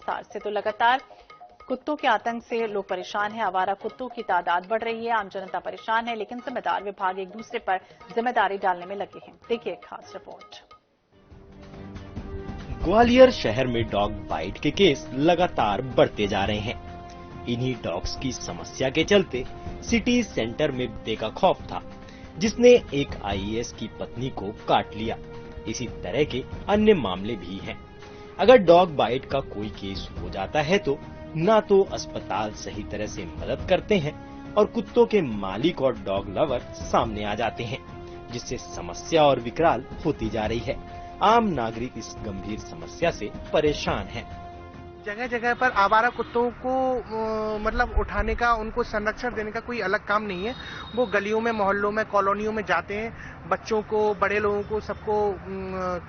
विस्तार से। तो लगातार कुत्तों के आतंक से लोग परेशान हैं। आवारा कुत्तों की तादाद बढ़ रही है, आम जनता परेशान है, लेकिन जिम्मेदार विभाग एक दूसरे पर जिम्मेदारी डालने में लगे हैं। देखिए एक खास रिपोर्ट। ग्वालियर शहर में डॉग बाइट के केस लगातार बढ़ते जा रहे हैं। इन्हीं डॉग्स की समस्या के चलते सिटी सेंटर में देखा खौफ था, जिसने एक आईएएस की पत्नी को काट लिया। इसी तरह के अन्य मामले भी हैं। अगर डॉग बाइट का कोई केस हो जाता है तो ना तो अस्पताल सही तरह से मदद करते हैं और कुत्तों के मालिक और डॉग लवर सामने आ जाते हैं, जिससे समस्या और विकराल होती जा रही है। आम नागरिक इस गंभीर समस्या से परेशान हैं। जगह जगह पर आवारा कुत्तों को मतलब उठाने का, उनको संरक्षण देने का कोई अलग काम नहीं है। वो गलियों में, मोहल्लों में, कॉलोनियों में जाते हैं, बच्चों को, बड़े लोगों को, सबको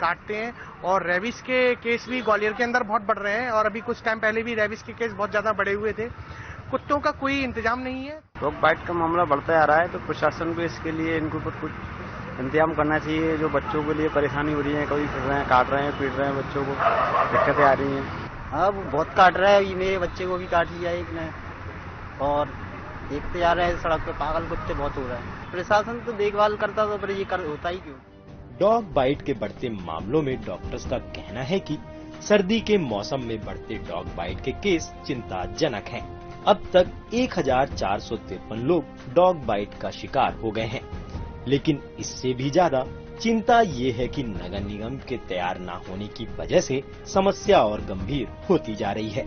काटते हैं। और रेबिस के केस भी ग्वालियर के अंदर बहुत बढ़ रहे हैं और अभी कुछ टाइम पहले भी रेबिस के केस बहुत ज्यादा बढ़े हुए थे। कुत्तों का कोई इंतजाम नहीं है। डॉग बाइट का मामला बढ़ता आ रहा है, तो प्रशासन को इसके लिए इनको कुछ इंतजाम करना चाहिए। जो बच्चों के लिए परेशानी हो रही है, कभी फिर रहे हैं, काट रहे हैं, पीट रहे हैं, बच्चों को दिक्कतें आ रही हैं। हाँ, वो बहुत काट रहा है। मेरे बच्चे को भी काट लिया एक ने, और देखते जा रहे हैं सड़क पे पागल कुत्ते बहुत हो रहे हैं। प्रशासन तो देखभाल करता तो पर ये होता ही क्यों? डॉग बाइट के बढ़ते मामलों में डॉक्टर्स का कहना है कि सर्दी के मौसम में बढ़ते डॉग बाइट के केस चिंताजनक हैं। अब तक 1453 लोग डॉग बाइट का शिकार हो गए हैं, लेकिन इससे भी ज्यादा चिंता ये है कि नगर निगम के तैयार न होने की वजह से समस्या और गंभीर होती जा रही है।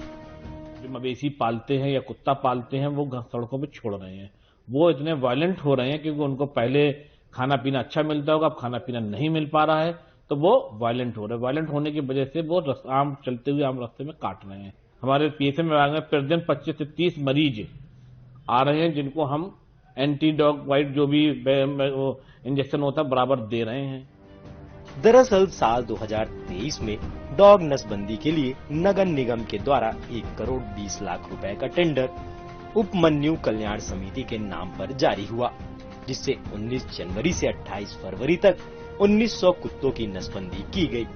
जो मवेशी पालते हैं या कुत्ता पालते हैं, वो सड़कों पे छोड़ रहे हैं। वो इतने वायलेंट हो रहे हैं क्योंकि उनको पहले खाना पीना अच्छा मिलता होगा, अब खाना पीना नहीं मिल पा रहा है, तो वो वायलेंट हो रहे हैं। वायलेंट होने की वजह से वो आम चलते हुए आम रास्ते में काट रहे हैं। हमारे पीएसए विभाग में प्रतिदिन 25 से 30 मरीज आ रहे हैं, जिनको हम एंटी डॉग बाइट जो भी इंजेक्शन होता है बराबर दे रहे हैं। दरअसल साल 2023 में डॉग नसबंदी के लिए नगर निगम के द्वारा 1 करोड़ 20 लाख रुपए का टेंडर उपमन्यु कल्याण समिति के नाम पर जारी हुआ, जिससे 19 जनवरी से 28 फरवरी तक 1900 कुत्तों की नसबंदी की गई,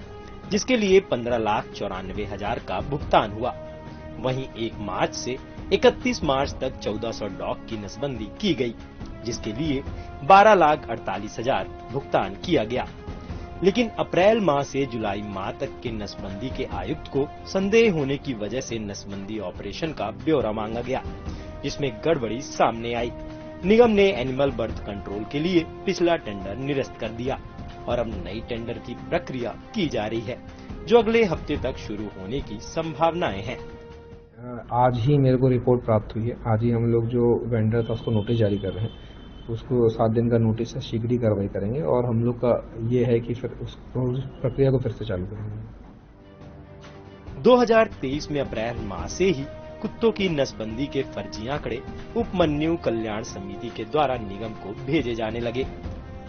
जिसके लिए 15,94,000 का भुगतान हुआ। वहीं 1 मार्च से 31 मार्च तक 1400 डॉग की नसबंदी की गई, जिसके लिए 12,48,000 भुगतान किया गया। लेकिन अप्रैल माह से जुलाई माह तक के नसबंदी के आयुक्त को संदेह होने की वजह से नसबंदी ऑपरेशन का ब्यौरा मांगा गया, जिसमें गड़बड़ी सामने आई। निगम ने एनिमल बर्थ कंट्रोल के लिए पिछला टेंडर निरस्त कर दिया और अब नई टेंडर की प्रक्रिया की जा रही है, जो अगले हफ्ते तक शुरू होने की संभावनाएं हैं। आज ही मेरे को रिपोर्ट प्राप्त हुई है। आज ही हम लोग जो वेंडर था उसको नोटिस जारी कर रहे हैं। उसको 7 दिन का नोटिस है, शीघ्र ही कार्रवाई करेंगे और हम लोग का ये है कि फिर उस प्रक्रिया को फिर से चालू करेंगे। 2023 में अप्रैल माह से ही कुत्तों की नसबंदी के फर्जी आंकड़े उपमन्यु कल्याण समिति के द्वारा निगम को भेजे जाने लगे।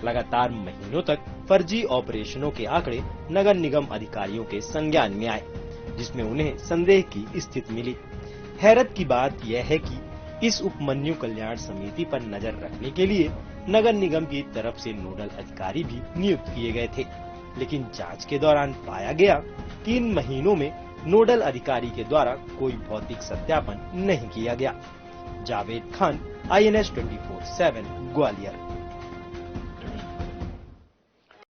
लगातार महीनों तक फर्जी ऑपरेशनों के आंकड़े नगर निगम अधिकारियों के संज्ञान में आए, जिसमें उन्हें संदेह की स्थिति मिली। हैरत की बात यह है कि इस उपमन्यु कल्याण समिति पर नजर रखने के लिए नगर निगम की तरफ से नोडल अधिकारी भी नियुक्त किए गए थे, लेकिन जांच के दौरान पाया गया कि इन महीनों में नोडल अधिकारी के द्वारा कोई भौतिक सत्यापन नहीं किया गया। जावेद खान, INS 24/7 ग्वालियर।